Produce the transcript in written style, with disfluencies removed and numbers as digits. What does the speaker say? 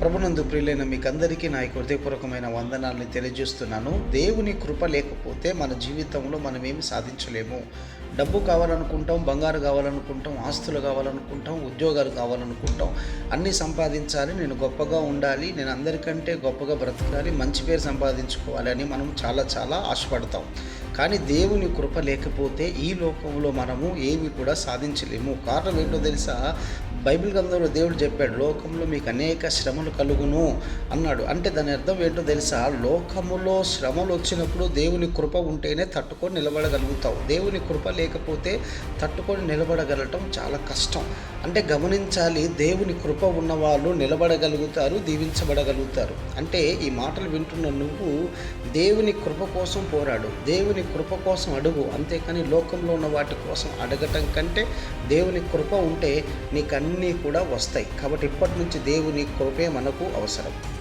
ప్రభునందు ప్రియులైన మీకందరికీ నా యొక్క హృదయపూర్వకమైన వందనాలను తెలియజేస్తున్నాను. దేవుని కృప లేకపోతే మన జీవితంలో మనం ఏమి సాధించలేము. డబ్బు కావాలనుకుంటాం, బంగారు కావాలనుకుంటాం, ఆస్తులు కావాలనుకుంటాం, ఉద్యోగాలు కావాలనుకుంటాం, అన్నీ సంపాదించాలి, నేను గొప్పగా ఉండాలి, నేను అందరికంటే గొప్పగా బ్రతకాలి, మంచి పేరు సంపాదించుకోవాలి అని మనం చాలా ఆశపడతాం. కానీ దేవుని కృప లేకపోతే ఈ లోకంలో మనము ఏమి కూడా సాధించలేము. కారణం ఏంటో తెలుసా? బైబిల్ గ్రంథంలో దేవుడు చెప్పాడు, లోకంలో మీకు అనేక శ్రమలు కలుగును అన్నాడు. అంటే దాని అర్థం ఏంటో తెలుసా? లోకములో శ్రమలు వచ్చినప్పుడు దేవుని కృప ఉంటేనే తట్టుకొని నిలబడగలుగుతావు. దేవుని కృప లేకపోతే తట్టుకొని నిలబడగలటం చాలా కష్టం. అంటే గమనించాలి, దేవుని కృప ఉన్నవాళ్ళు నిలబడగలుగుతారు, దీవించబడగలుగుతారు. అంటే ఈ మాటలు వింటున్న నువ్వు దేవుని కృప కోసం పోరాడు, దేవుని కృప కోసం అడుగు. అంతేకాని లోకంలో ఉన్న వాటి కోసం అడగటం కంటే దేవుని కృప ఉంటే నీకు అన్నీ కూడా వస్తాయి. కాబట్టి ఇప్పటి నుంచి దేవుని కృపే మనకు అవసరం.